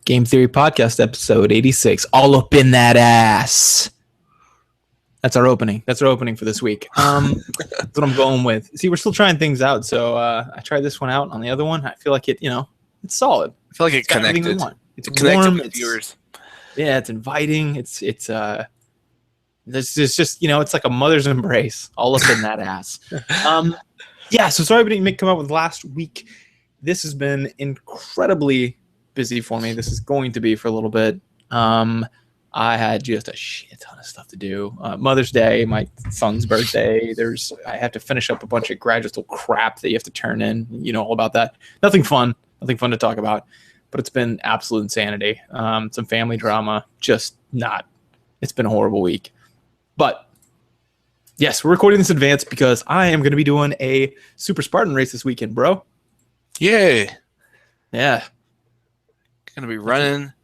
Game Theory Podcast, episode 86. All up in that ass. That's our opening. That's our opening for this week. That's what I'm going with. See, we're still trying things out. So I tried this one out on the other one. I feel like it's solid. I feel like it connected. It's connected warm. with viewers. Yeah, it's inviting. It's just it's like a mother's embrace all up in that ass. Yeah. So sorry we didn't come up with last week. This has been incredibly busy for me. This is going to be for a little bit. I had just a shit ton of stuff to do. Mother's Day, my son's birthday. I have to finish up a bunch of graduate school crap that you have to turn in. You know all about that. Nothing fun to talk about. But it's been absolute insanity. Some family drama. It's been a horrible week. But yes, we're recording this in advance because I am going to be doing a Super Spartan race this weekend, bro. Yay. Yeah. Gonna be running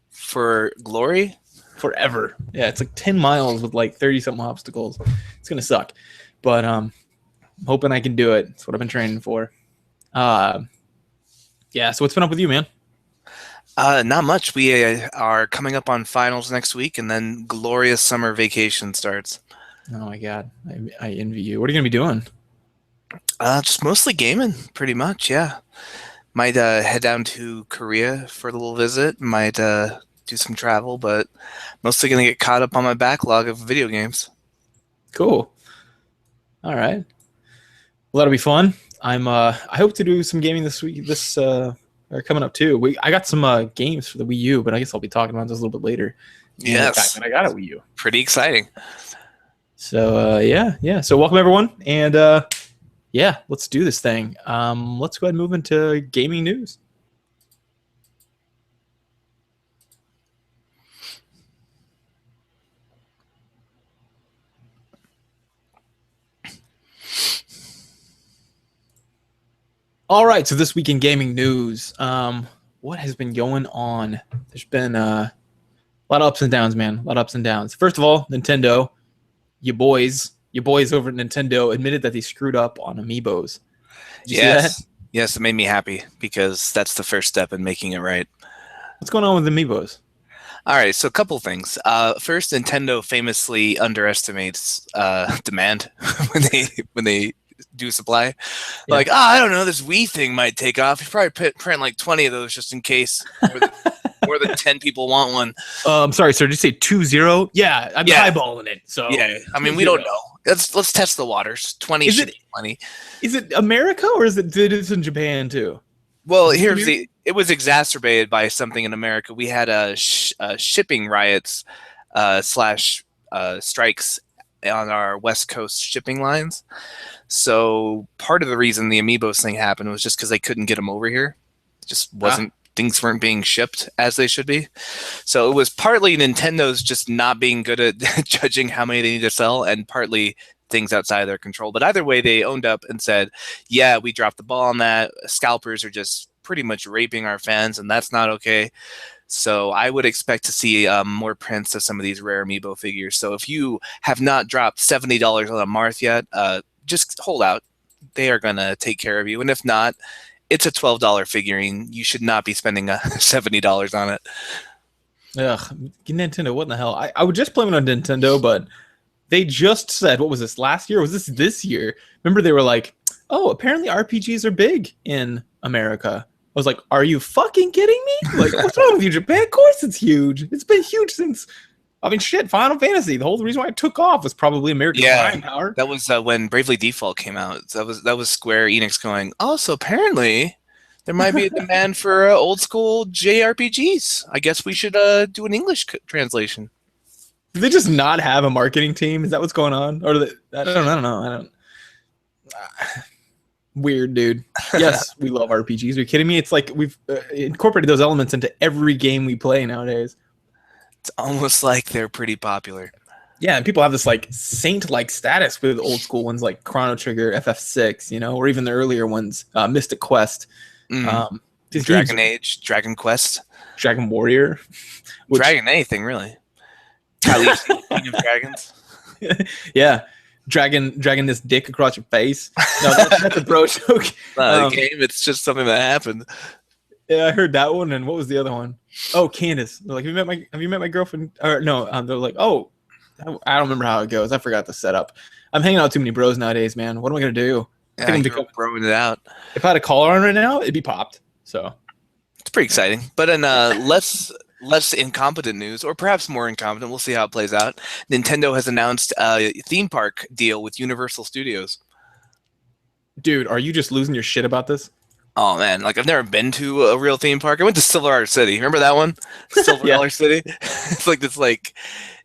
for glory forever. Yeah, it's like 10 miles with like 30 something obstacles. It's gonna suck, but I'm hoping I can do it. That's what I've been training for. Yeah. So what's been up with you, man? Not much. We are coming up on finals next week, and then glorious summer vacation starts. Oh my god, I envy you. What are you gonna be doing? Just mostly gaming, pretty much. Yeah. Might head down to Korea for a little visit. Might do some travel, but mostly going to get caught up on my backlog of video games. Cool. All right. Well, that'll be fun. I hope to do some gaming this week. Are coming up too. I got some games for the Wii U, but I guess I'll be talking about this a little bit later. Yes. The fact that I got a Wii U. Pretty exciting. So yeah. So welcome everyone, and yeah, let's do this thing. Let's go ahead and move into gaming news. All right, so this week in gaming news, what has been going on? There's been a lot of ups and downs, man. A lot of ups and downs. First of all, Nintendo, your boys over at Nintendo admitted that they screwed up on Amiibos. Did you see that? Yes, it made me happy because that's the first step in making it right. What's going on with Amiibos? All right, so a couple things. First, Nintendo famously underestimates demand when they do supply. Yeah. Like, I don't know, this Wii thing might take off. You probably print like 20 of those just in case more than 10 people want one. I'm sorry, sir. Did you say 20? Yeah, I'm eyeballing it. So yeah, I mean, we don't know. Let's test the waters. 20 should be plenty. Is it America or is it in Japan too? Well, it was exacerbated by something in America. We had shipping riots / strikes on our West Coast shipping lines. So part of the reason the Amiibos thing happened was just because they couldn't get them over here. It just wasn't. Things weren't being shipped as they should be. So it was partly Nintendo's just not being good at judging how many they need to sell, and partly things outside of their control. But either way, they owned up and said, yeah, we dropped the ball on that. Scalpers are just pretty much raping our fans, and that's not okay. So I would expect to see more prints of some of these rare Amiibo figures. So if you have not dropped $70 on a Marth yet, just hold out. They are going to take care of you. And if not, it's a $12 figurine. You should not be spending $70 on it. Ugh, Nintendo, what in the hell? I would just blame it on Nintendo, but they just said, what was this, last year? Or was this year? Remember they were like, oh, apparently RPGs are big in America. I was like, are you fucking kidding me? Like, what's wrong with you, Japan? Of course it's huge. It's been huge since, Final Fantasy. The whole reason why it took off was probably American buying power. That was when Bravely Default came out. That was Square Enix going, oh, so apparently there might be a demand for old school JRPGs. I guess we should do an English translation. Do they just not have a marketing team? Is that what's going on? Or I don't know. Weird, dude. Yes, we love RPGs. Are you kidding me? It's like we've incorporated those elements into every game we play nowadays. It's almost like they're pretty popular. Yeah, and people have this like saint-like status with old school ones like Chrono Trigger, FF6, or even the earlier ones, Mystic Quest, Dragon Age, Dragon Quest, Dragon Warrior, Dragon anything really. Khaleesi, King of Dragons. Yeah. Dragging this dick across your face. No, that's a bro joke. Not a game. It's just something that happened. Yeah, I heard that one. And what was the other one? Oh, Candace. They're like, have you met my girlfriend? Or no, they're like, oh, I don't remember how it goes. I forgot the setup. I'm hanging out with too many bros nowadays, man. What am I gonna do? I Yeah, think you're throwing it out. if I had a caller on right now, it'd be popped. So It's pretty exciting. But in less incompetent news, or perhaps more incompetent, we'll see how it plays out. Nintendo has announced a theme park deal with Universal Studios. dude, are you just losing your shit about this? Oh man, like I've never been to a real theme park. I went to Silver Dollar City. Remember that one? Silver Yeah. Dollar City. It's like this, like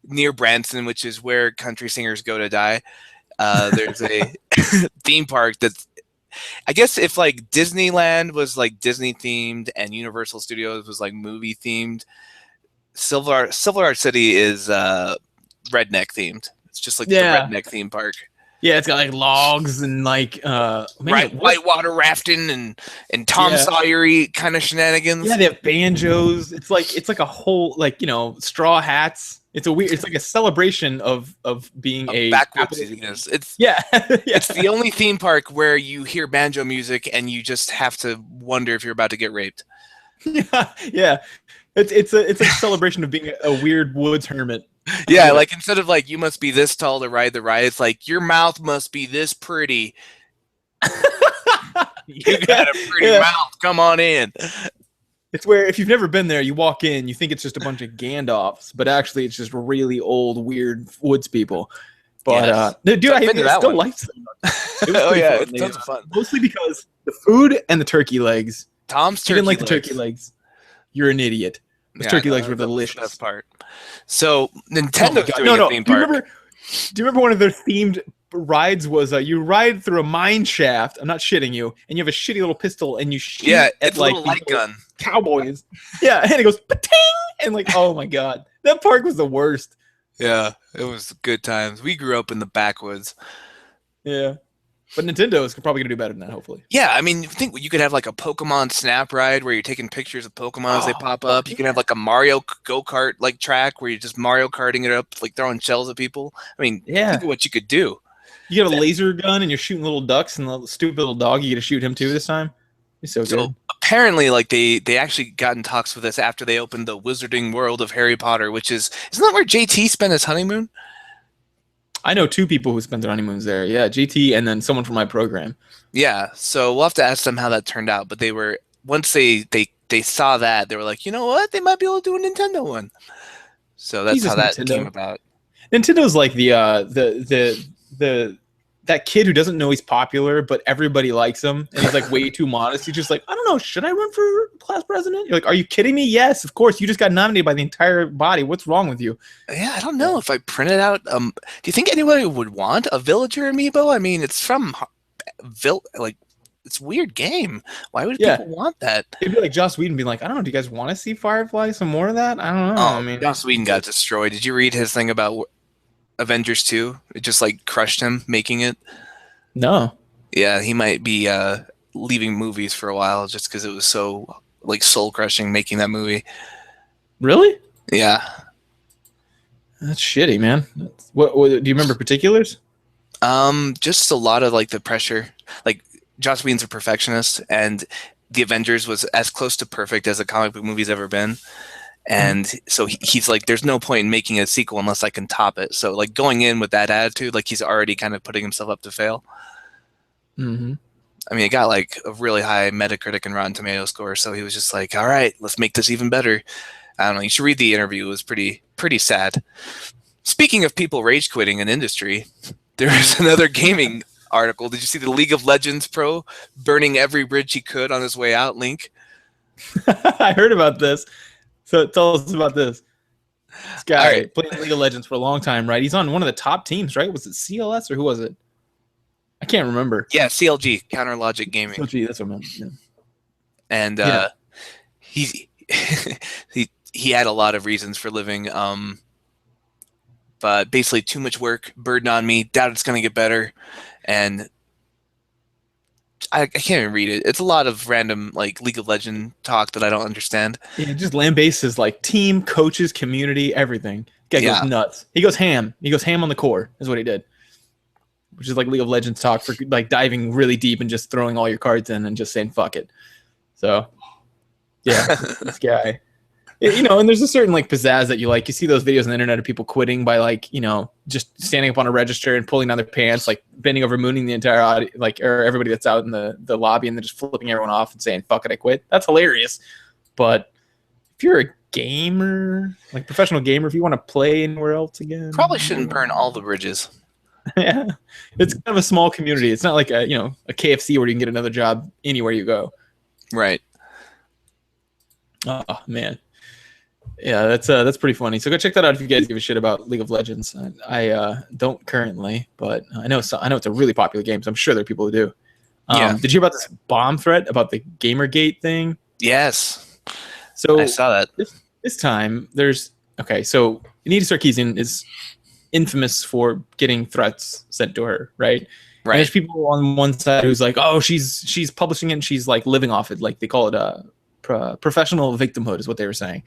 near Branson, which is where country singers go to die. There's a theme park that's, I guess, if like Disneyland was like Disney themed and Universal Studios was like movie themed, Silver Dollar City is redneck themed. It's just like Yeah. the redneck theme park. Yeah, it's got like logs and like Whitewater rafting and Tom Yeah. Sawyer-y kind of shenanigans. Yeah, they have banjos. It's like a whole like straw hats. It's like a celebration of being a backwoods. It's yeah. It's the only theme park where you hear banjo music and you just have to wonder if you're about to get raped. Yeah. It's a celebration of being a weird woods hermit. Yeah, like instead of like you must be this tall to ride the ride, it's like your mouth must be this pretty. You got a pretty mouth. Come on in. It's where if you've never been there, you walk in, you think it's just a bunch of Gandalfs, but actually it's just really old, weird woods people. But dude, I still liked them. Oh yeah, it's tons of fun. Mostly because the food and the turkey legs. Tom's turkey. You didn't like the turkey legs. You're an idiot. The turkey legs were delicious. That's part. So Nintendo's doing a theme park. Do you remember one of their themed rides was you ride through a mine shaft? I'm not shitting you, and you have a shitty little pistol, and you shoot at like a little light gun cowboys. Yeah, and it goes pa-ting! And like, oh my god, that park was the worst. Yeah, it was good times. We grew up in the backwoods. Yeah. But Nintendo is probably going to do better than that, hopefully. Yeah, I mean, think you could have like a Pokemon Snap ride where you're taking pictures of Pokemon as they pop up. You can have like a Mario go-kart like track where you're just Mario karting it up, like throwing shells at people. I mean, think of what you could do. You get a laser gun and you're shooting little ducks, and the stupid little dog, you get to shoot him too this time. He's so good. Apparently, like they actually got in talks with us after they opened the Wizarding World of Harry Potter, which isn't that where JT spent his honeymoon? I know two people who spent their honeymoons there. Yeah, GT and then someone from my program. Yeah, so we'll have to ask them how that turned out. But they were once they saw that, they were like, you know what, they might be able to do a Nintendo one. So that's how that came about. Nintendo's like the that kid who doesn't know he's popular, but everybody likes him, and he's like way too modest. He's just like, I don't know, should I run for class president? You're like, are you kidding me? Yes, of course. You just got nominated by the entire body. What's wrong with you? Yeah, I don't know if I printed out. Do you think anybody would want a villager amiibo? I mean, it's from it's a weird game. Why would people want that? It'd be like Joss Whedon being like, I don't know. Do you guys want to see Firefly? Some more of that? I don't know. I mean, Joss Whedon got destroyed. Did you read his thing about Avengers 2? It just like crushed him making it. No. Yeah, he might be leaving movies for a while just because it was so like soul crushing making that movie. Really? Yeah. That's shitty, man. What do you remember particulars? Just a lot of like the pressure. Like Joss Whedon's a perfectionist, and the Avengers was as close to perfect as a comic book movie's ever been. And so he's like, there's no point in making a sequel unless I can top it. So like going in with that attitude, like he's already kind of putting himself up to fail. Mm-hmm. I mean, it got like a really high Metacritic and Rotten Tomato score. So he was just like, all right, let's make this even better. I don't know. You should read the interview. It was pretty sad. Speaking of people rage quitting an industry, there was another gaming article. Did you see the League of Legends pro burning every bridge he could on his way out, Link? I heard about this. So tell us about this. This guy played League of Legends for a long time, right? He's on one of the top teams, right? Was it CLS or who was it? I can't remember. Yeah, CLG, Counter Logic Gaming. CLG, that's what I meant. Yeah. And he had a lot of reasons for living, but basically too much work, burden on me, doubt it's going to get better, and I can't even read it. It's a lot of random like League of Legends talk that I don't understand. Yeah, just lambases like team, coaches, community, everything. Guy goes nuts. He goes ham. He goes ham on the core is what he did. Which is like League of Legends talk for like diving really deep and just throwing all your cards in and just saying fuck it. So Yeah, this guy. You know, and there's a certain like pizzazz that you like. You see those videos on the internet of people quitting by like, you know, just standing up on a register and pulling down their pants, like bending over, mooning the entire audience, like, or everybody that's out in the lobby, and then just flipping everyone off and saying, "Fuck it, I quit." That's hilarious. But if you're a gamer, like professional gamer, if you want to play anywhere else again, Probably shouldn't burn all the bridges. Yeah, it's kind of a small community. It's not like a KFC where you can get another job anywhere you go. Right. Oh man. Yeah, that's pretty funny. So go check that out if you guys give a shit about League of Legends. I don't currently, but I know it's a really popular game, so I'm sure there are people who do. Yeah. Did you hear about this bomb threat about the Gamergate thing? Yes. So I saw that. This time so Anita Sarkeesian is infamous for getting threats sent to her, right? Right. And there's people on one side who's like, oh, she's publishing it and she's like living off it, like they call it professional victimhood is what they were saying.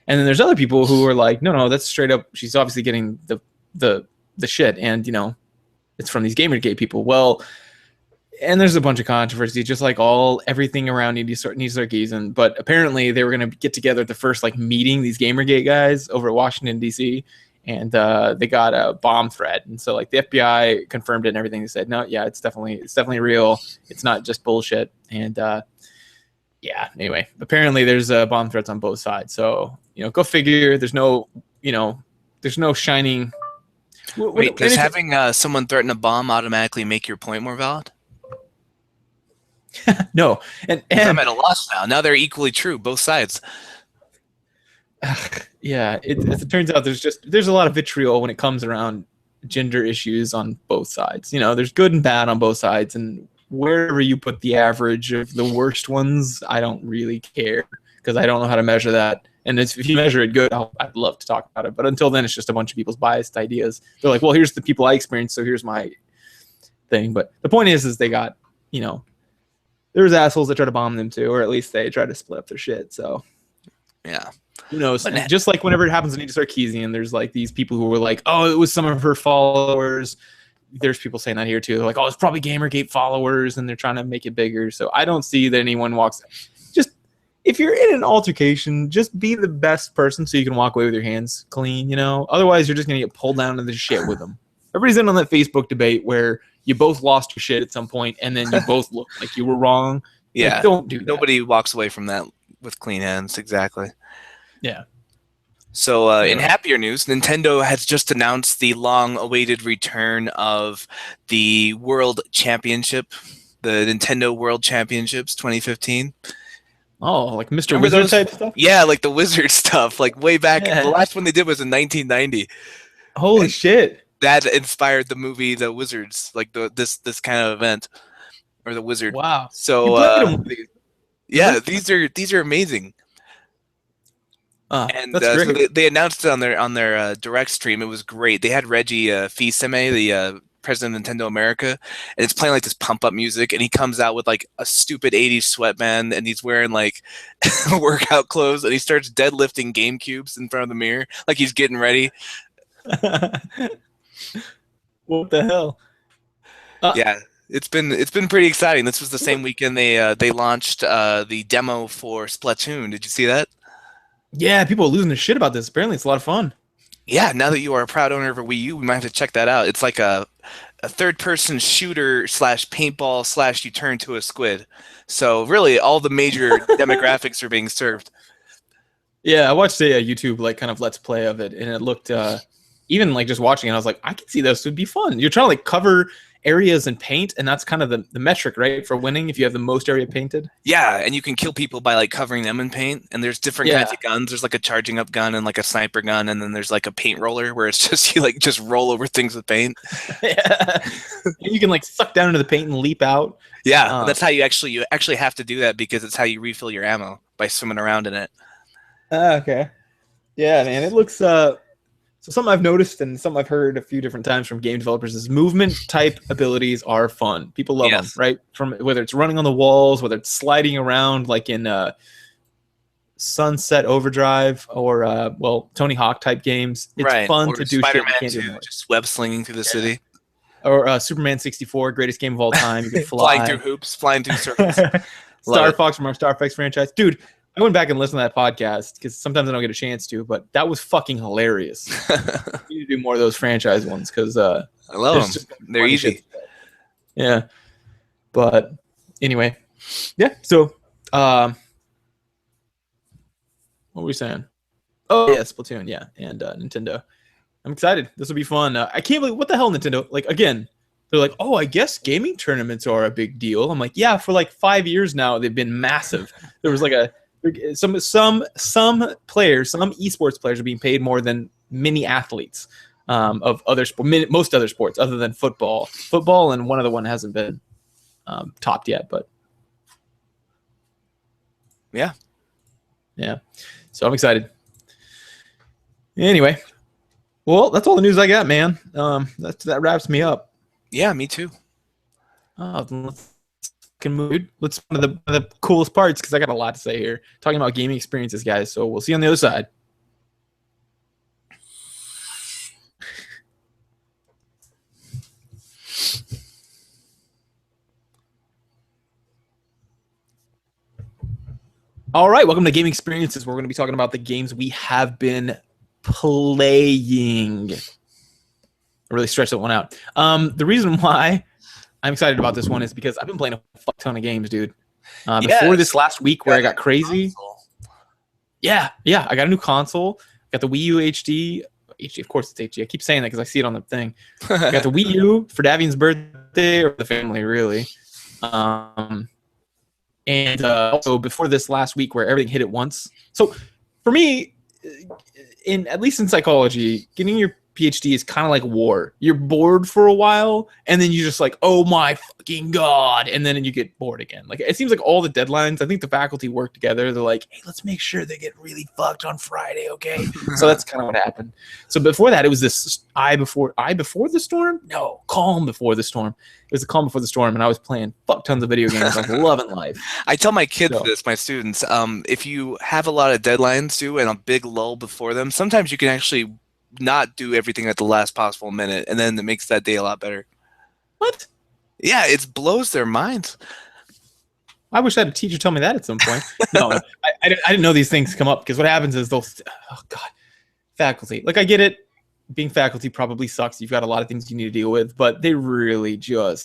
And then there's other people who are like, no, that's straight up. She's obviously getting the shit, and it's from these Gamergate people. Well, and there's a bunch of controversy, just like everything around Anita Sarkeesian. But apparently, they were going to get together at the first like meeting, these Gamergate guys over at Washington D.C., and they got a bomb threat. And so like the FBI confirmed it and everything. They said, no, yeah, it's definitely real. It's not just bullshit. And yeah, anyway, apparently there's bomb threats on both sides. So, go figure. There's no shining. Wait, does having someone threaten a bomb automatically make your point more valid? No. And I'm at a loss now. Now they're equally true, both sides. Yeah, as it turns out, there's a lot of vitriol when it comes around gender issues on both sides. There's good and bad on both sides, and wherever you put the average of the worst ones, I don't really care because I don't know how to measure that. And if you measure it good, I'd love to talk about it. But until then, it's just a bunch of people's biased ideas. They're like, well, here's the people I experienced, so here's my thing. But the point is they got, there's assholes that try to bomb them too, or at least they try to split up their shit. So yeah. Who knows? Just like whenever it happens to Anita Sarkeesian, there's like these people who were like, oh, it was some of her followers. There's people saying that here too. They're like, oh, it's probably Gamergate followers, and they're trying to make it bigger. So I don't see that anyone walks. Just if you're in an altercation, just be the best person so you can walk away with your hands clean. Otherwise, you're just gonna get pulled down into the shit with them. Everybody's in on that Facebook debate where you both lost your shit at some point, and then you both look like you were wrong. Yeah, like, don't do that. Nobody walks away from that with clean hands. Exactly. Yeah. So in happier news, Nintendo has just announced the long-awaited return of the World Championship, the Nintendo World Championships 2015. Oh, like Mr. Wizard type stuff? Yeah, like the Wizard stuff, like way back. Yeah. The last one they did was in 1990. Holy shit. That inspired the movie The Wizards, like this kind of event, or The Wizard. Wow. So yeah, these are amazing. And that's great. So they announced it on their direct stream. It was great. They had Reggie Fils-Aimé, the president of Nintendo America, and it's playing like this pump up music. And he comes out with like a stupid '80s sweatband, and he's wearing like workout clothes, and he starts deadlifting GameCubes in front of the mirror, like he's getting ready. What the hell? Yeah. It's been pretty exciting. This was the same weekend they launched the demo for Splatoon. Did you see that? Yeah, people are losing their shit about this. Apparently, it's a lot of fun. Yeah, now that you are a proud owner of a Wii U, we might have to check that out. It's like a third-person shooter / paintball / you turn to a squid. So really, all the major demographics are being served. Yeah, I watched a YouTube like kind of let's play of it, and it looked even like just watching it, I was like, I can see this would be fun. You're trying to like cover areas in paint, and that's kind of the metric, right, for winning if you have the most area painted. Yeah, and you can kill people by like covering them in paint, and there's different kinds of guns. There's like a charging up gun and like a sniper gun, and then there's like a paint roller where it's just you like just roll over things with paint. Yeah. And you can like suck down into the paint and leap out. Yeah, that's how you actually have to do that, because it's how you refill your ammo, by swimming around in it. Okay. Yeah, man, it looks so something I've noticed and something I've heard a few different times from game developers is movement type abilities are fun. People love them, right? From whether it's running on the walls, whether it's sliding around like in Sunset Overdrive or Tony Hawk type games. It's fun to do Spider-Man shit you can't 2, do. just web slinging through the city. Or Superman 64, greatest game of all time. You can fly. Flying through hoops, flying through circles. Star Fox from our Star Fox franchise. Dude, I went back and listened to that podcast because sometimes I don't get a chance to, but that was fucking hilarious. We need to do more of those franchise ones because I love them. They're easy. Yeah. But anyway, yeah. So, what were we saying? Oh, yeah, Splatoon. Yeah. And Nintendo. I'm excited. This will be fun. I can't believe what the hell, Nintendo. Like, again, they're like, oh, I guess gaming tournaments are a big deal. I'm like, yeah, for like 5 years now, they've been massive. There was like some players, some esports players are being paid more than many athletes of other most other sports other than football. Football and one other one hasn't been topped yet, but yeah. So I'm excited. Anyway, well, that's all the news I got, man. That wraps me up. Yeah, me too. Let's move. Let's one of the coolest parts because I got a lot to say here. Talking about gaming experiences, guys. So we'll see you on the other side. All right, welcome to Gaming Experiences. We're going to be talking about the games we have been playing. I really stretched that one out. The reason why I'm excited about this one is because I've been playing a fuck ton of games, dude. Before this last week where I got crazy. Yeah, I got a new console. Got the Wii U HD. Of course it's HD. I keep saying that because I see it on the thing. I got the Wii U for Davian's birthday, or the family, really. And also before this last week where everything hit at once. So for me, at least in psychology, getting your PhD is kind of like war. You're bored for a while, and then you're just like, oh my fucking God. And then you get bored again. Like, it seems like all the deadlines, I think the faculty work together. They're like, hey, let's make sure they get really fucked on Friday, okay? So that's kind of what happened. So before that, it was this before the storm? No, calm before the storm. It was the calm before the storm, and I was playing fuck tons of video games, like loving life. I tell my kids this, my students, if you have a lot of deadlines due and a big lull before them, sometimes you can actually not do everything at the last possible minute, and then it makes that day a lot better. What? Yeah, it blows their minds. I wish I had a teacher tell me that at some point. No, I didn't know these things come up, because what happens is faculty. Like, I get it. Being faculty probably sucks. You've got a lot of things you need to deal with, but they really they'll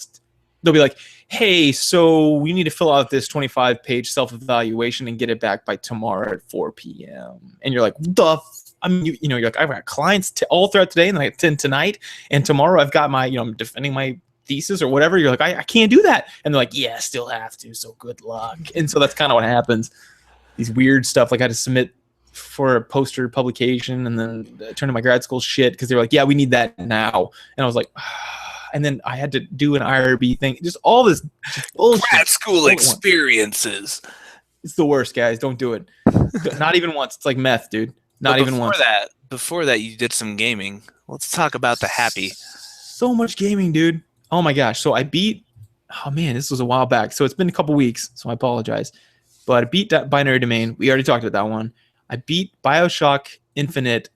be like, hey, so we need to fill out this 25-page self-evaluation and get it back by tomorrow at 4 p.m. And you're like, you're like, I've got clients all throughout today, and then I attend tonight, and tomorrow I've got my, I'm defending my thesis or whatever. You're like, I can't do that. And they're like, yeah, still have to, so good luck. And so that's kind of what happens. These weird stuff, like I had to submit for a poster publication and then turn to my grad school shit because they were like, yeah, we need that now. And I was like, and then I had to do an IRB thing. Just all this bullshit. Grad school experiences. It's the worst, guys. Don't do it. Not even once. It's like meth, dude. Not even once. Before that, you did some gaming. Let's talk about the happy. So much gaming, dude. Oh my gosh. So I beat. Oh man, this was a while back. So it's been a couple weeks. So I apologize. But I beat that Binary Domain. We already talked about that one. I beat BioShock Infinite,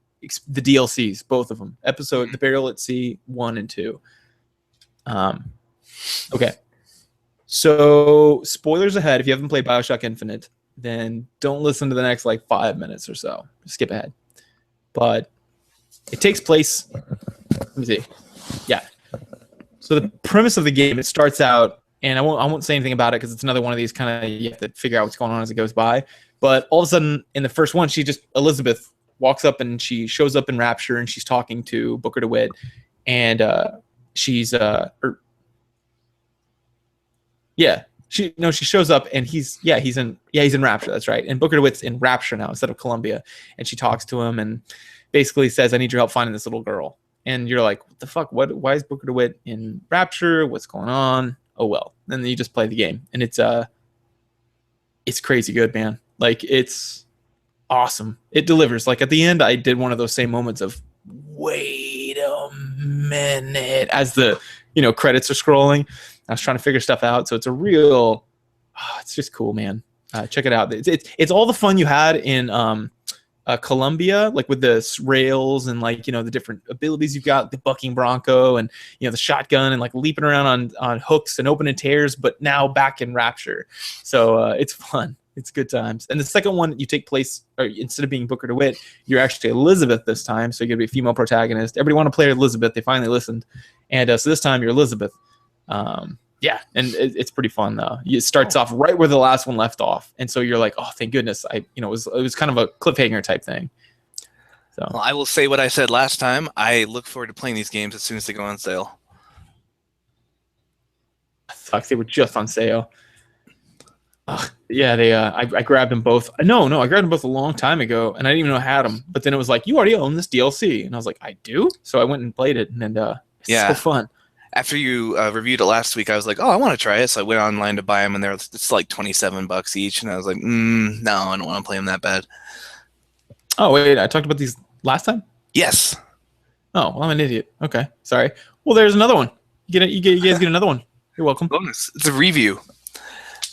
the DLCs, both of them. The Burial at Sea 1 and 2. Okay. So spoilers ahead. If you haven't played BioShock Infinite, then don't listen to the next 5 minutes or so. Skip ahead. But it takes place. Let me see. Yeah. So the premise of the game, it starts out, and I won't say anything about it because it's another one of these kind of, you have to figure out what's going on as it goes by. But all of a sudden, in the first one, Elizabeth walks up and she shows up in Rapture, and she's talking to Booker DeWitt, and she shows up, and he's in Rapture. That's right. And Booker DeWitt's in Rapture now instead of Columbia, and she talks to him and basically says, "I need your help finding this little girl." And you're like, "What the fuck? Why is Booker DeWitt in Rapture? What's going on?" Oh well. And then you just play the game, and it's crazy good, man. Like, it's awesome. It delivers. Like, at the end, I did one of those same moments of, wait a minute, as the credits are scrolling. I was trying to figure stuff out. So it's it's just cool, man. Check it out. It's all the fun you had in Columbia, like with the rails and the different abilities you've got, the bucking bronco and the shotgun and leaping around on hooks and opening tears, but now back in Rapture. So it's fun. It's good times. And the second one, you take place, or instead of being Booker DeWitt, you're actually Elizabeth this time. So you're going to be a female protagonist. Everybody want to play Elizabeth. They finally listened. And so this time you're Elizabeth. Yeah, and it's pretty fun, though. It starts off right where the last one left off. And so you're like, oh, thank goodness. It was kind of a cliffhanger type thing. So Well, I will say what I said last time. I look forward to playing these games as soon as they go on sale. Sucks. They were just on sale. Yeah, they. I grabbed them both. No, I grabbed them both a long time ago, and I didn't even know I had them. But then it was like, you already own this DLC, and I was like, I do. So I went and played it, and it's so fun. After you reviewed it last week, I was like, oh, I want to try it. So I went online to buy them, and it's like $27 each, and I was like, no, I don't want to play them that bad. Oh wait, I talked about these last time. Yes. Oh, well, I'm an idiot. Okay, sorry. Well, there's another one. You guys get another one. You're welcome. Bonus. It's a review.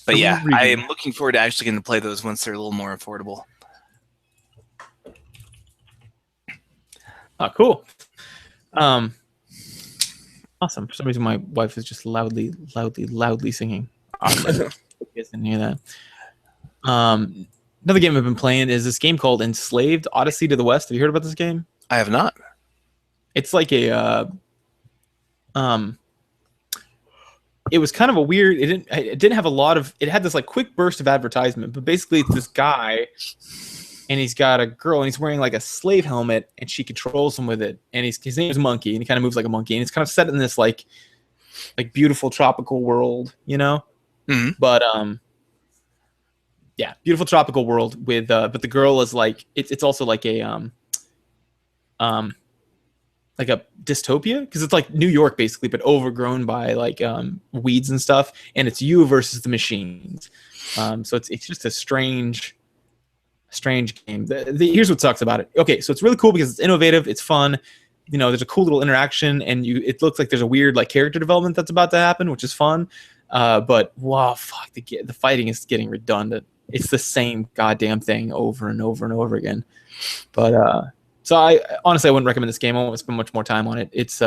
But yeah, I am looking forward to actually getting to play those once they're a little more affordable. Oh, cool. Awesome. For some reason, my wife is just loudly singing. Awesome. You guys didn't hear that. Another game I've been playing is this game called Enslaved: Odyssey to the West. Have you heard about this game? I have not. It's like a it was kind of a weird. It didn't have a lot of. It had this like quick burst of advertisement, but basically it's this guy, and he's got a girl, and he's wearing like a slave helmet, and she controls him with it. And his name is Monkey, and he kind of moves like a monkey, and it's kind of set in this like beautiful tropical world, you know. Mm-hmm. But yeah, beautiful tropical world with but the girl is like it's also like a like a dystopia, because it's like New York basically, but overgrown by like weeds and stuff, and it's you versus the machines. So it's just a strange game. Here's what sucks about it. Okay, so it's really cool because it's innovative, it's fun. You know, there's a cool little interaction, and it looks like there's a weird like character development that's about to happen, which is fun. But wow, fuck, the fighting is getting redundant. It's the same goddamn thing over and over and over again. But so I honestly wouldn't recommend this game. I won't spend much more time on it. It's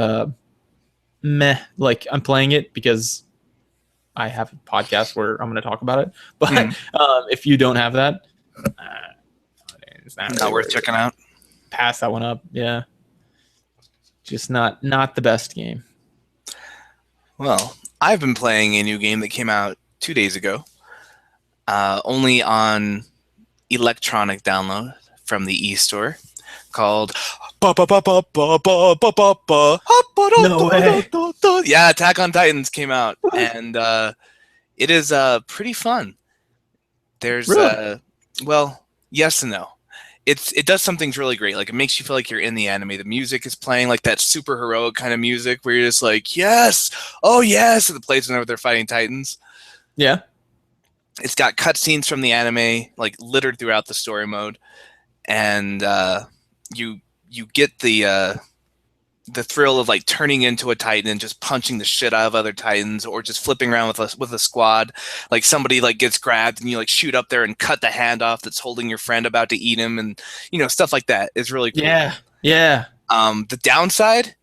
meh. Like, I'm playing it because I have a podcast where I'm going to talk about it. But if you don't have that, it's not really worth checking out. Pass that one up. Yeah, just not the best game. Well, I've been playing a new game that came out 2 days ago, only on electronic download from the eStore, called No way. Yeah, Attack on Titans came out, and it is pretty fun. There's Really? well, yes and no. It does some things really great. Like, it makes you feel like you're in the anime. The music is playing like that super heroic kind of music where you're just like, yes, oh yes, and it plays whenever they're fighting Titans. Yeah. It's got cutscenes from the anime like littered throughout the story mode, and you get the thrill of like turning into a Titan and just punching the shit out of other Titans, or just flipping around with a squad. Like, somebody like gets grabbed and you like shoot up there and cut the hand off that's holding your friend about to eat him, and stuff like that is really cool. Yeah. The downside,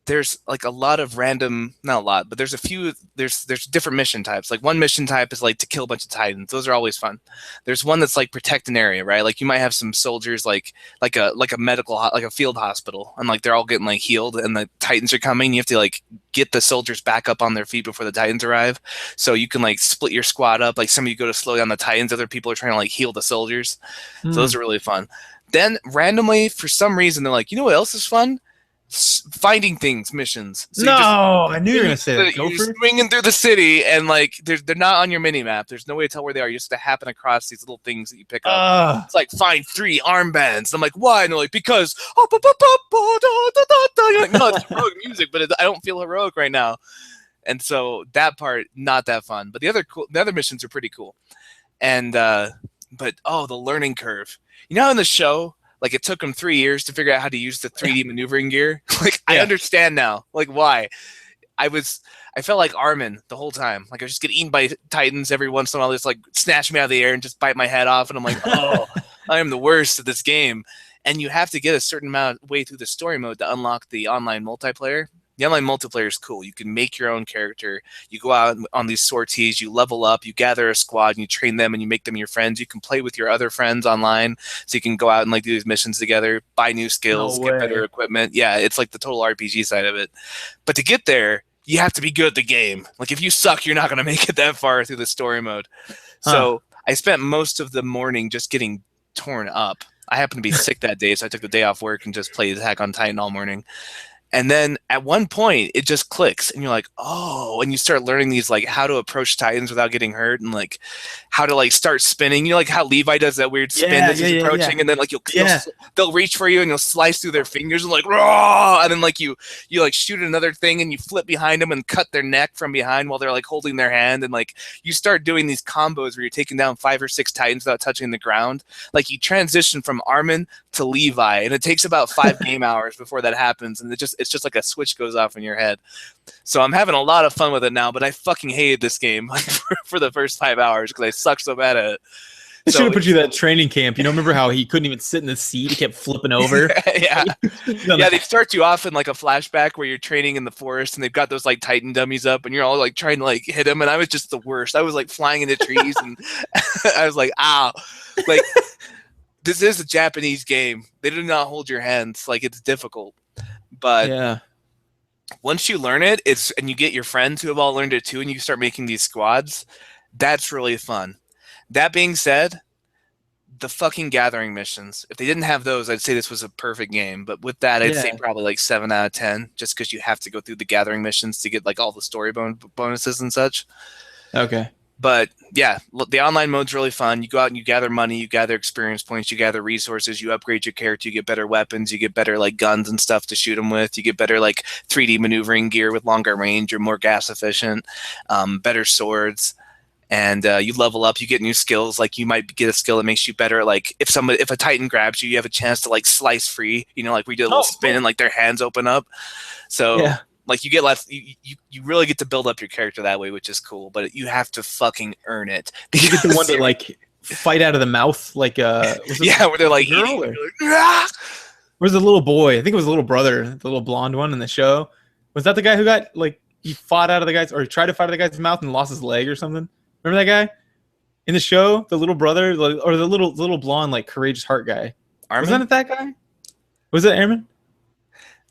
there's like a lot of random, not a lot, but there's a few, there's different mission types. Like, one mission type is like to kill a bunch of Titans. Those are always fun. There's one that's like protect an area, right? Like, you might have some soldiers like a medical, like a field hospital, and like they're all getting like healed, and the Titans are coming. You have to like get the soldiers back up on their feet before the Titans arrive. So you can like split your squad up. Like, some of you go to slow down the Titans, other people are trying to like heal the soldiers. So those are really fun. Then randomly, for some reason, they're like, you know what else is fun? Finding things missions. So I knew you were gonna say that. You're swinging through the city, and like they're not on your mini map. There's no way to tell where they are. You just have to happen across these little things that you pick up. It's like, find 3 armbands. I'm like, why? And they're like, because you're like, no, it's heroic music, but I don't feel heroic right now. And so that part, not that fun. But the other missions are pretty cool. And but the learning curve. You know how in the show, like, it took them 3 years to figure out how to use the 3D maneuvering gear? Like, I understand now. Like, why? I felt like Armin the whole time. Like, I just get eaten by Titans every once in a while. Just like snatch me out of the air and just bite my head off. And I'm like, oh, I am the worst at this game. And you have to get a certain amount of way through the story mode to unlock the online multiplayer. The online multiplayer is cool. You can make your own character. You go out on these sorties, you level up, you gather a squad, and you train them, and you make them your friends. You can play with your other friends online, so you can go out and like do these missions together, buy new skills, get better equipment. Yeah, it's like the total RPG side of it. But to get there, you have to be good at the game. Like if you suck, you're not going to make it that far through the story mode. So I spent most of the morning just getting torn up. I happened to be sick that day, so I took the day off work and just played Attack on Titan all morning. And then at one point, it just clicks, and you're like, oh, and you start learning these, like, how to approach Titans without getting hurt, and, like, how to, like, start spinning. You know, like how Levi does that weird spin as he's approaching, and then, like, they'll reach for you, and you'll slice through their fingers, and, like, raw! And then, like, you like, shoot another thing, and you flip behind them and cut their neck from behind while they're, like, holding their hand, and, like, you start doing these combos where you're taking down 5 or 6 Titans without touching the ground. Like, you transition from Armin to Levi, and it takes about 5 game hours before that happens, and it's just like a switch goes off in your head. So I'm having a lot of fun with it now, but I fucking hated this game for the first 5 hours because I suck so bad at it. I should have put you that training camp. You know, remember how he couldn't even sit in the seat? He kept flipping over. Yeah. Yeah, they start you off in like a flashback where you're training in the forest, and they've got those like Titan dummies up, and you're all like trying to like hit them, and I was just the worst. I was like flying into trees, and I was like, ow. Like, this is a Japanese game. They do not hold your hands. Like, it's difficult. But yeah, once you learn it, and you get your friends who have all learned it too, and you start making these squads, that's really fun. That being said, the fucking gathering missions, if they didn't have those, I'd say this was a perfect game. But with that, I'd say probably like 7 out of 10, just because you have to go through the gathering missions to get like all the story bonuses and such. Okay. But yeah, the online mode's really fun. You go out and you gather money, you gather experience points, you gather resources, you upgrade your character, you get better weapons, you get better like guns and stuff to shoot them with, you get better like 3D maneuvering gear with longer range, you're more gas efficient, better swords, and you level up, you get new skills. Like you might get a skill that makes you better. Like if a Titan grabs you, you have a chance to like slice free. You know, like we did a little spin and like their hands open up. So. Yeah. Like you get less, you really get to build up your character that way, which is cool. But you have to fucking earn it. Did you get the one that like fight out of the mouth, like where they're like, girl, or where's the little boy? I think it was the little brother, the little blonde one in the show. Was that the guy who got like he fought out of the guy's, or he tried to fight out of the guy's mouth and lost his leg or something? Remember that guy in the show, the little brother, or the little blonde like courageous heart guy? Armin? Wasn't it that guy? Was it Airman?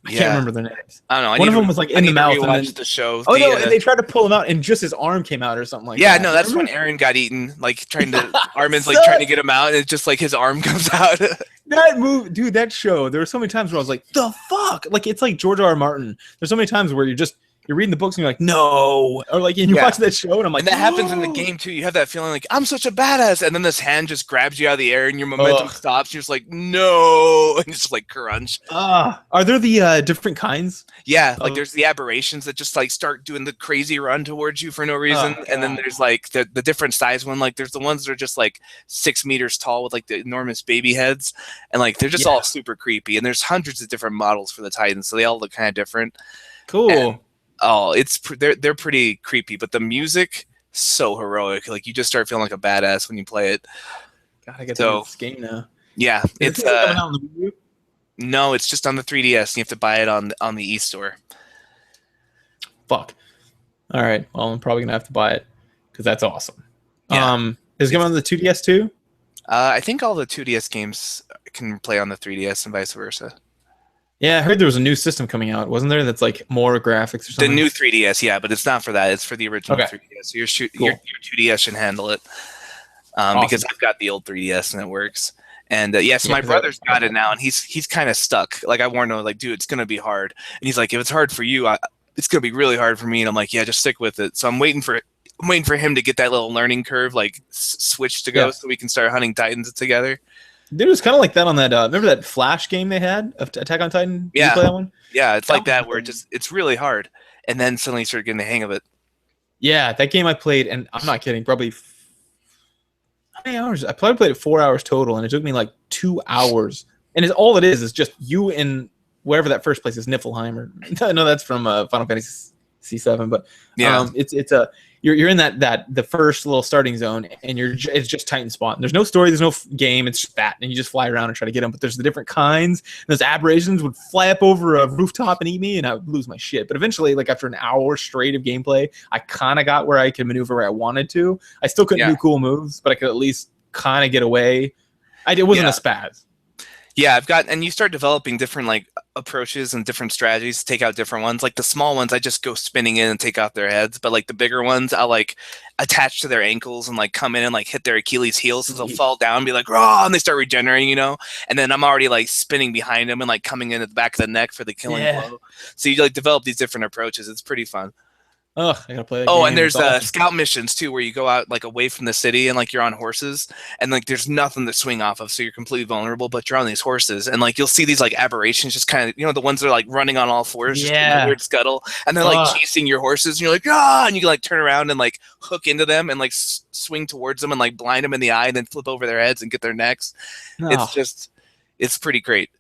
I can't remember their names. I don't know. One of them was like in the mouth. And the show. Oh no! And they tried to pull him out, and just his arm came out or something like that. Yeah, no, that's when Eren got eaten. Like trying to Armin's like trying to get him out, and it's just like his arm comes out. That move, dude. That show. There were so many times where I was like, "The fuck!" Like it's like George R. Martin. There's so many times where you're reading the books and you're like, no, or like and you watch that show and I'm like, and that happens in the game too. You have that feeling like I'm such a badass, and then this hand just grabs you out of the air and your momentum stops. You're just like, no, and just like crunch. Are there the different kinds? Yeah, like there's the aberrations that just like start doing the crazy run towards you for no reason, and then there's like the different size one. Like there's the ones that are just like 6 meters tall with like the enormous baby heads, and like they're just all super creepy. And there's hundreds of different models for the Titans, so they all look kind of different. Cool. And, they're pretty creepy, but the music so heroic. Like you just start feeling like a badass when you play it. God, I get to this game now. Yeah, it's coming out on the Wii U? No, it's just on the 3DS. You have to buy it on the eStore. Fuck. All right. Well, I'm probably gonna have to buy it because that's awesome. Yeah. Is it coming on the 2DS too? I think all the 2DS games can play on the 3DS and vice versa. Yeah, I heard there was a new system coming out, wasn't there? That's like more graphics or something. The new 3DS, yeah, but it's not for that. It's for the original 3DS. So your 2DS should handle it. Because I've got the old 3DS and it works. And so my brother's got it now, and he's kind of stuck. Like I warned him, like, dude, it's gonna be hard. And he's like, if it's hard for you, it's gonna be really hard for me. And I'm like, yeah, just stick with it. So I'm waiting for him to get that little learning curve, like switch to go, so we can start hunting Titans together. Dude, it was kind of like that on that. Remember that Flash game they had of Attack on Titan? Did you play that one? Yeah, it's like that where it's really hard, and then suddenly you start getting the hang of it. Yeah, that game I played, and I'm not kidding, probably how many hours? I probably played it 4 hours total, and it took me like 2 hours. And all it is just you in wherever that first place is, Niflheim, or no, that's from Final Fantasy C7, but Yeah. it's a you're in that the first little starting zone, and it's just Titan spawn. There's no story, there's no game. It's just that, and you just fly around and try to get them. But there's the different kinds. Those aberrations would fly up over a rooftop and eat me, and I would lose my shit. But eventually, like after an hour straight of gameplay, I kind of got where I could maneuver where I wanted to. I still couldn't do cool moves, but I could at least kind of get away. It wasn't a spaz. Yeah, and you start developing different like approaches and different strategies to take out different ones. Like the small ones, I just go spinning in and take out their heads. But like the bigger ones, I'll like attach to their ankles and like come in and like hit their Achilles heels, so they'll fall down and be like, raw, and they start regenerating, you know. And then I'm already like spinning behind them and like coming in at the back of the neck for the killing blow. So you like develop these different approaches. It's pretty fun. Oh, I gotta play that game. And there's scout missions too, where you go out like away from the city and like you're on horses and like there's nothing to swing off of, so you're completely vulnerable. But you're on these horses and like you'll see these like aberrations, just kind of, you know, the ones that are like running on all fours, just in a weird scuttle, and they're like chasing your horses, and you're like and you can like turn around and like hook into them and like swing towards them and like blind them in the eye and then flip over their heads and get their necks. It's pretty great.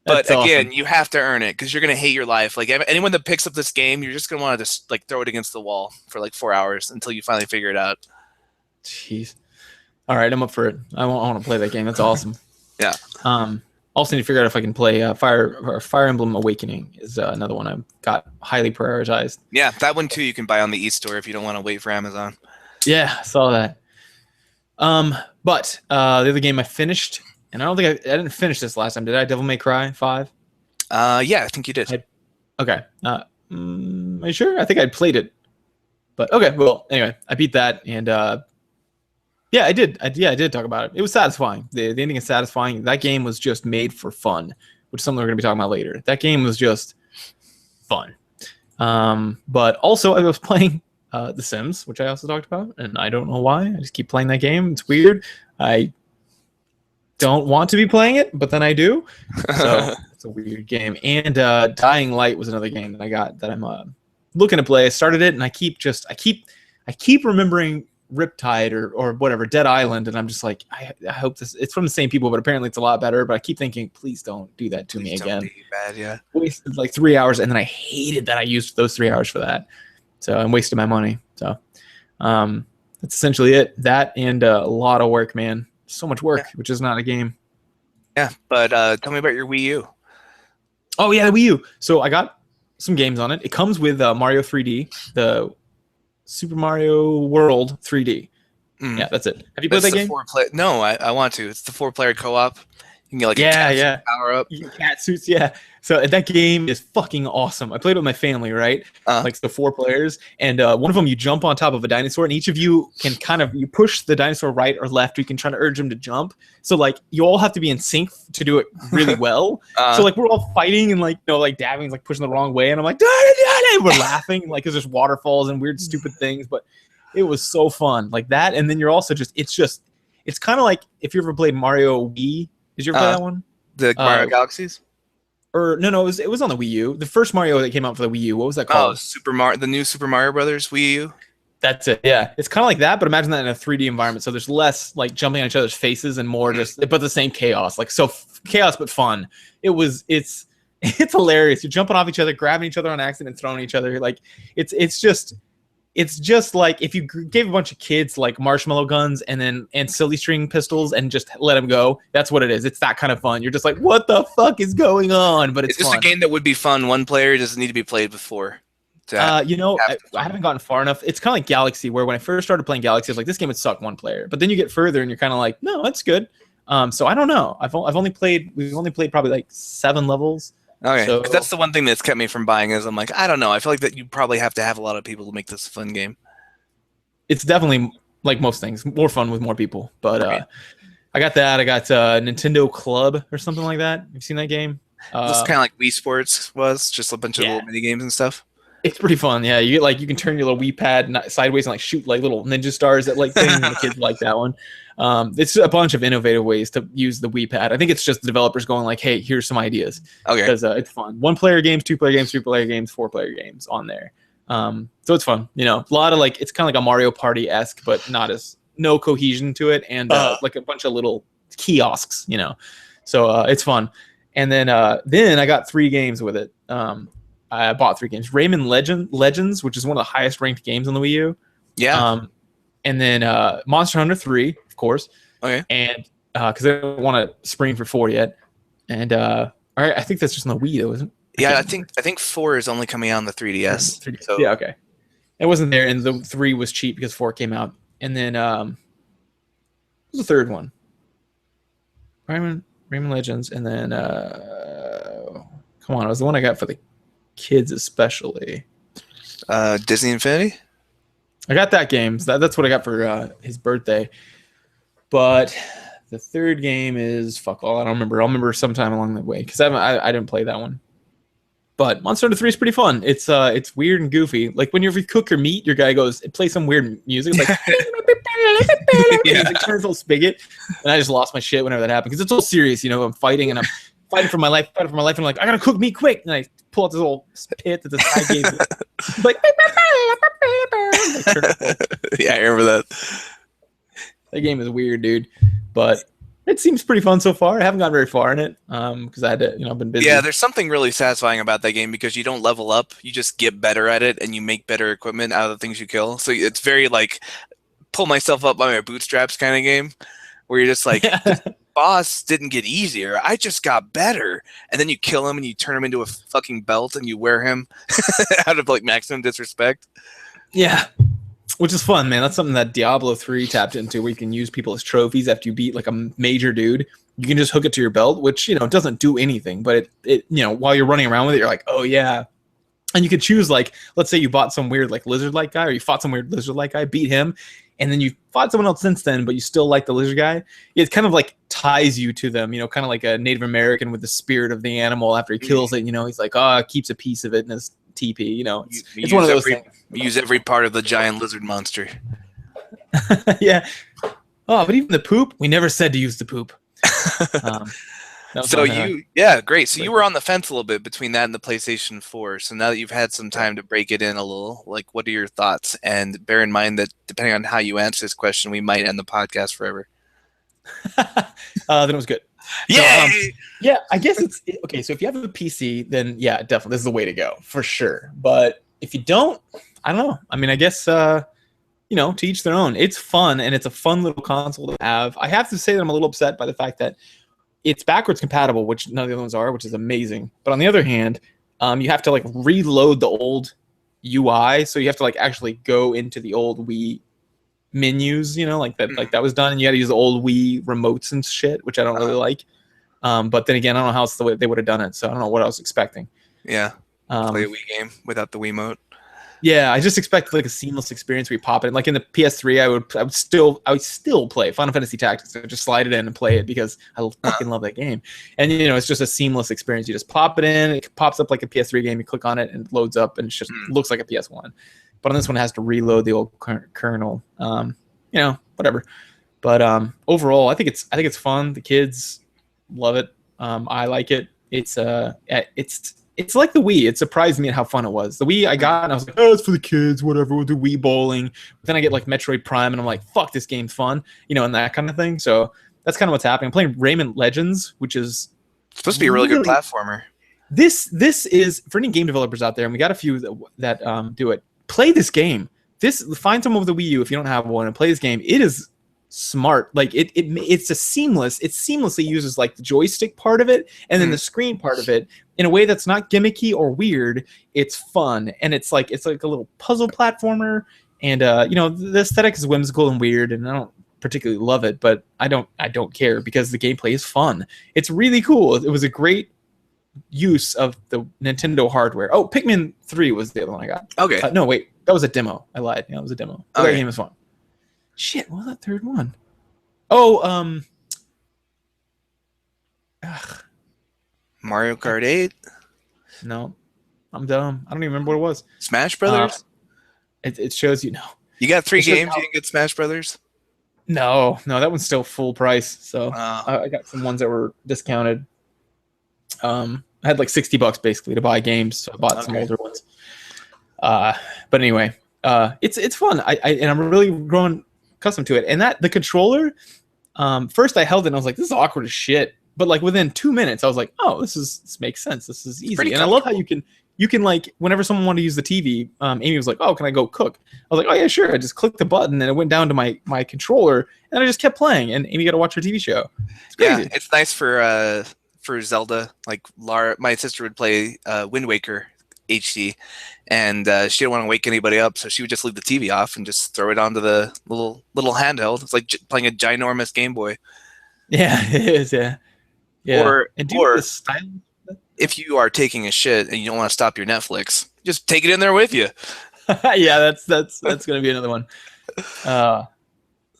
But That's again, awesome. you have to earn it because you're going to hate your life. Like anyone that picks up this game, you're just going to want to just like throw it against the wall for like 4 hours until you finally figure it out. Jeez. All right, I'm up for it. I want to play that game. That's awesome. Yeah. Also need to figure out if I can play Fire Emblem Awakening is another one I've got highly prioritized. Yeah, that one too you can buy on the eStore if you don't want to wait for Amazon. Yeah, I saw that. But the other game I finished, and I don't think I didn't finish this last time. Did I? Devil May Cry 5? Yeah, I think you did. Okay. Are you sure? I think I played it. But okay, well, anyway, I beat that, and yeah, I did. I did talk about it. It was satisfying. The ending is satisfying. That game was just made for fun, which is something we're going to be talking about later. That game was just fun. But also, I was playing The Sims, which I also talked about, and I don't know why. I just keep playing that game. It's weird. I don't want to be playing it, but then I do. So it's a weird game. And Dying Light was another game that I got that I'm looking to play. I started it, and I keep remembering Riptide or whatever, Dead Island, and I'm just like, I hope this. It's from the same people, but apparently it's a lot better. But I keep thinking, please don't do that to me again. Be bad, yeah. Wasted like 3 hours, and then I hated that I used those 3 hours for that. So I'm wasting my money. So that's essentially it. That and a lot of work, man. So much work, which is not a game. Yeah, but tell me about your Wii U. Oh yeah, the Wii U. So I got some games on it. It comes with Mario 3D, the Super Mario World 3D. Yeah, that's it. Have you played that game? No, I want to. It's the 4-player co-op. You can get like a cat power up. Cat suits, yeah. So that game is fucking awesome. I played it with my family, right? Like the 4 players, and one of them you jump on top of a dinosaur, and each of you can you push the dinosaur right or left. Or you can try to urge him to jump. So like you all have to be in sync to do it really well. So like we're all fighting and like dabbing, like pushing the wrong way, and I'm like, we're laughing like because there's waterfalls and weird stupid things, but it was so fun like that. And then you're also it's kind of like if you ever played Mario Wii. Did you ever play that one? The Mario Galaxies? Or no, it was on the Wii U. The first Mario that came out for the Wii U. What was that called? The new Super Mario Brothers Wii U. That's it. Yeah, it's kind of like that, but imagine that in a 3D environment. So there's less like jumping on each other's faces and more but the same chaos. Like chaos but fun. It's hilarious. You're jumping off each other, grabbing each other on accident, and throwing each other. Like it's just like if you gave a bunch of kids like marshmallow guns and silly string pistols and just let them go. That's what it is. It's that kind of fun. You're just like, what the fuck is going on? But it's just fun. A game that would be fun. One player doesn't need to be played before. I haven't gotten far enough. It's kind of like Galaxy, where when I first started playing Galaxy, I was like, this game would suck one player. But then you get further and you're kind of like, no, that's good. So I don't know. We've only played probably like 7 levels. Okay, so, that's the one thing that's kept me from buying is I'm like, I don't know. I feel like that you probably have to have a lot of people to make this a fun game. It's definitely, like most things, more fun with more people. But I got that. I got Nintendo Club or something like that. You've seen that game? It's kind of like Wii Sports was, just a bunch of little mini games and stuff. It's pretty fun. Yeah, you can turn your little Wii pad sideways and like shoot like little ninja stars at like things. And the kids like that one. It's a bunch of innovative ways to use the Wii pad. I think it's just the developers going like, hey, here's some ideas. Okay. Because it's fun. 1-player games, 2-player games, 3-player games, 4-player games on there. So it's fun. You know, a lot of like, it's kind of like a Mario Party-esque, but no cohesion to it. And like a bunch of little kiosks, you know. So it's fun. And then I got 3 games with it. I bought 3 games. Rayman Legends, which is one of the highest ranked games on the Wii U. Yeah. And then Monster Hunter 3, of course. Okay. And because I don't want to spring for 4 yet. And I think that's just on the Wii, though, isn't it? Yeah, I think 4 is only coming out on the 3DS. 3DS. So yeah, okay. It wasn't there, and the 3 was cheap because 4 came out. And then what was the 3rd one? Rayman Legends, and then come on, it was the one I got for the kids especially. Disney Infinity. I got that game. So that's what I got for his birthday. But the 3rd game is fuck all. I don't remember. I'll remember sometime along the way because I didn't play that one. But Monster Hunter 3 is pretty fun. It's weird and goofy. Like when you cook your meat, your guy goes, it plays some weird music. It's like yeah. It turns all spigot, and I just lost my shit whenever that happened because it's all serious. I'm fighting and I'm fighting for my life, and I'm like, I gotta cook meat quick, and I pull out this little pit that this guy gave me. Like, yeah, I remember that. That game is weird, dude, but it seems pretty fun so far. I haven't gotten very far in it because I had to, I've been busy. Yeah, there's something really satisfying about that game because you don't level up. You just get better at it, and you make better equipment out of the things you kill. So it's very like pull myself up by my bootstraps kind of game where you're just like, this boss didn't get easier. I just got better. And then you kill him and you turn him into a fucking belt and you wear him out of like maximum disrespect. Yeah. Which is fun, man. That's something that Diablo 3 tapped into, where you can use people as trophies after you beat like a major dude. You can just hook it to your belt, which, doesn't do anything. But it while you're running around with it, you're like, oh, yeah. And you could choose, like, let's say you bought some weird like lizard-like guy, or you fought some weird lizard-like guy, beat him, and then you fought someone else since then, but you still like the lizard guy. It kind of like ties you to them, kind of like a Native American with the spirit of the animal. After he kills it, he's like, keeps a piece of it in his TP. It's one of those things. Use every part of the giant lizard monster. Yeah. Oh, but even the poop, we never said to use the poop. So great. So you were on the fence a little bit between that and the PlayStation 4. So now that you've had some time to break it in a little, like, what are your thoughts? And bear in mind that depending on how you answer this question, we might end the podcast forever. Then it was good. Yeah. So, yeah, I guess it's okay. So if you have a PC, then yeah, definitely this is the way to go for sure. But if you don't, I don't know. I mean, I guess to each their own. It's fun, and it's a fun little console to have. I have to say that I'm a little upset by the fact that it's backwards compatible, which none of the other ones are, which is amazing. But on the other hand, you have to like reload the old UI, so you have to like actually go into the old Wii menus, like that, like that was done, and you had to use the old Wii remotes and shit, which I don't really like. But then again, I don't know how else the way they would have done it, so I don't know what I was expecting. Yeah, play a Wii game without the Wiimote. Yeah, I just expected like a seamless experience where you pop it in. Like in the PS3, I would still play Final Fantasy Tactics. I would just slide it in and play it because I fucking love that game. And it's just a seamless experience. You just pop it in, it pops up like a PS3 game. You click on it and it loads up, and it just looks like a PS1. But on this one, it has to reload the old kernel. Whatever. But overall, I think it's fun. The kids love it. I like it. It's like the Wii. It surprised me at how fun it was. The Wii I got, and I was like, oh, it's for the kids, whatever, we'll do Wii bowling. But then I get like Metroid Prime, and I'm like, fuck, this game's fun, and that kind of thing. So that's kind of what's happening. I'm playing Rayman Legends, which is supposed to be a really good platformer. This is, for any game developers out there, and we got a few that do it, play this game. Find someone with a Wii U if you don't have one and play this game. It is smart. Like it seamlessly uses like the joystick part of it and then the screen part of it in a way that's not gimmicky or weird. It's fun, and it's like a little puzzle platformer, and the aesthetic is whimsical and weird, and I don't particularly love it, but I don't care because the gameplay is fun. It's really cool. It was a great use of the Nintendo hardware. Oh, Pikmin 3 was the other one I got. Okay. No, wait, that was a demo. I lied. Yeah, it was a demo. That game was fun. Shit, what was that third one? Oh, Mario Kart 8? No, I'm dumb. I don't even remember what it was. Smash Brothers? It shows you. No. You got 3 games, you didn't get Smash Brothers? No, that one's still full price. So I got some ones that were discounted. I had like $60 basically to buy games, so I bought some older ones. But anyway, it's fun. And I'm really growing accustomed to it. And the controller, first I held it and I was like, this is awkward as shit. But like within 2 minutes, I was like, oh, this makes sense. This is easy. And I love how you can you can like whenever someone wanted to use the TV, Amy was like, "Oh, can I go cook?" I was like, "Oh yeah, sure." I just clicked the button and it went down to my controller, and I just kept playing. And Amy got to watch her TV show. It's crazy. Yeah, it's nice for Zelda. Like Lara, my sister would play Wind Waker HD, and she didn't want to wake anybody up, so she would just leave the TV off and just throw it onto the little handheld. It's like playing a ginormous Game Boy. Yeah, it is. Yeah, yeah. Or the style. If you are taking a shit and you don't want to stop your Netflix, just take it in there with you. Yeah, that's gonna be another one.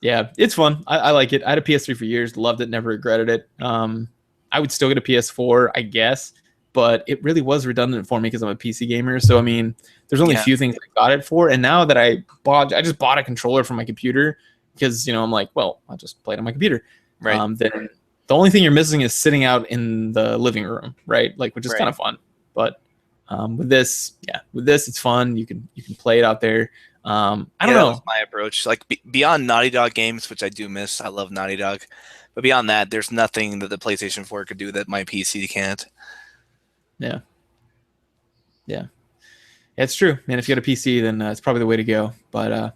Yeah, it's fun. I like it. I had a PS3 for years, loved it, never regretted it. I would still get a PS4, I guess, but it really was redundant for me because I'm a PC gamer. So I mean, there's only a few things I got it for, and now that I just bought a controller for my computer because I'm like, well, I'll just play it on my computer. Right. Then the only thing you're missing is sitting out in the living room, right? Like, which is kind of fun. But with this, it's fun. You can play it out there. I don't know. That's my approach. Like beyond Naughty Dog games, which I do miss. I love Naughty Dog. But beyond that, there's nothing that the PlayStation 4 could do that my PC can't. Yeah. Yeah. It's true. Man, if you got a PC, then it's probably the way to go. But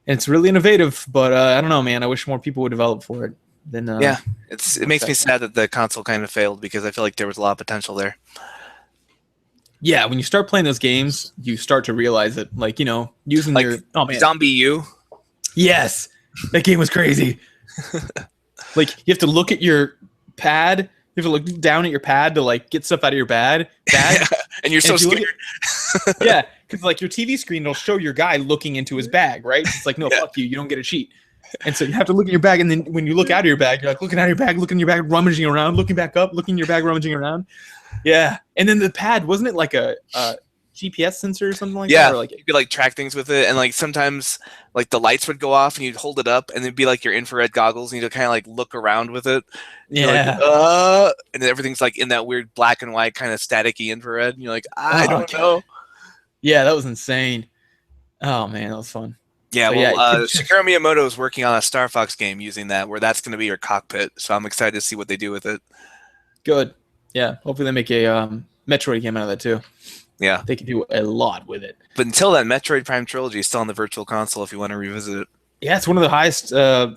it's really innovative. But I don't know, man. I wish more people would develop for it. Then it makes me sad that the console kind of failed because I feel like there was a lot of potential there. Yeah, when you start playing those games, you start to realize it. Like, using like your Zombie U. Yes, that game was crazy. Like, you have to look at your pad. You have to look down at your pad to like get stuff out of your bag. And you're so scared. Yeah, because like your TV screen will show your guy looking into his bag, right? It's like, no, fuck you. You don't get a cheat. And so you have to look in your bag, and then when you look out of your bag, you're like looking out of your bag, looking in your bag, rummaging around, looking back up, looking in your bag, rummaging around. Yeah, and then the pad, wasn't it like a GPS sensor or something like that? Or like you could like track things with it, and like sometimes like the lights would go off, and you'd hold it up, and it'd be like your infrared goggles, and you'd kind of like look around with it. Yeah, like, and then everything's like in that weird black and white kind of staticky infrared, and you're like, I don't know. Yeah, that was insane. Oh man, that was fun. Yeah, Shigeru Miyamoto is working on a Star Fox game using that, where that's going to be your cockpit. So I'm excited to see what they do with it. Good. Yeah, hopefully they make a Metroid game out of that too. Yeah, they can do a lot with it. But until then, Metroid Prime Trilogy is still on the Virtual Console if you want to revisit it. Yeah, it's one of the highest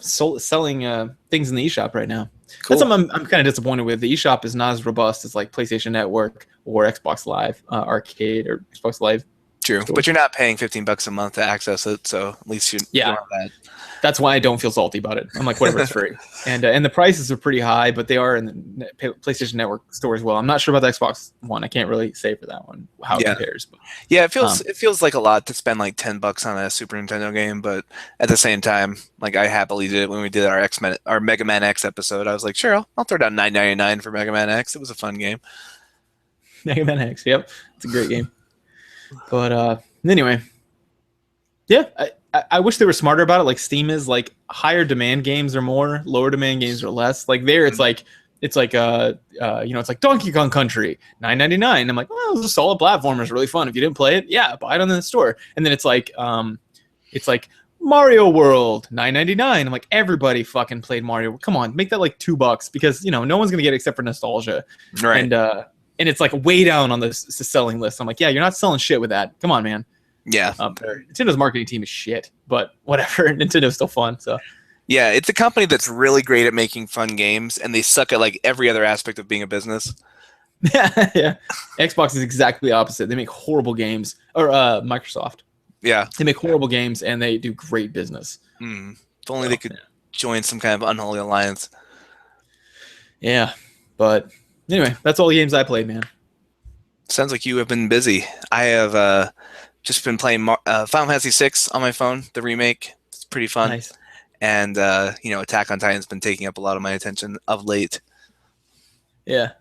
selling things in the eShop right now. Cool. That's something I'm kind of disappointed with. The eShop is not as robust as like PlayStation Network or Xbox Live Arcade or Xbox Live. True, but you're not paying $15 a month to access it, so at least you don't have that. That's why I don't feel salty about it. I'm like, whatever, it's free. And the prices are pretty high, but they are in the PlayStation Network store as well. I'm not sure about the Xbox One. I can't really say for that one how it compares. But, yeah, it feels like a lot to spend like $10 on a Super Nintendo game, but at the same time, like I happily did it when we did our Mega Man X episode. I was like, sure, I'll throw down $9.99 for Mega Man X. It was a fun game. Mega Man X, yep, it's a great game. But anyway, yeah, I wish they were smarter about it. Like Steam is like higher demand games are more, lower demand games are less. Like there, it's like it's like Donkey Kong Country, $9.99. I'm like, well, it's a solid platformer. It's really fun. If you didn't play it, yeah, buy it on the store. And then it's like Mario World, $9.99. I'm like, everybody fucking played Mario. Come on, make that like $2 because no one's gonna get it except for nostalgia. Right. And it's like way down on the selling list. I'm like, yeah, you're not selling shit with that. Come on, man. Yeah. Nintendo's marketing team is shit, but whatever. Nintendo's still fun. So. Yeah, it's a company that's really great at making fun games, and they suck at like every other aspect of being a business. Yeah. Xbox is exactly the opposite. They make horrible games, or Microsoft. Yeah. They make horrible games, and they do great business. If only they could join some kind of unholy alliance. Yeah, but. Anyway, that's all the games I played, man. Sounds like you have been busy. I have just been playing Final Fantasy VI on my phone, the remake. It's pretty fun. Nice. And, Attack on Titan's been taking up a lot of my attention of late. Yeah.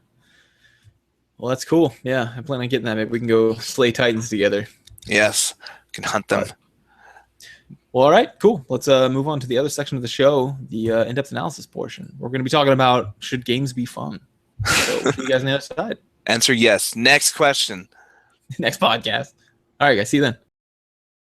Well, that's cool. Yeah, I plan on getting that. Maybe we can go slay Titans together. Yes, we can hunt them. Well, all right, cool. Let's move on to the other section of the show, the in-depth analysis portion. We're going to be talking about should games be fun? So, see you guys on the other side. Answer yes. Next question. Next podcast. All right, guys. See you then.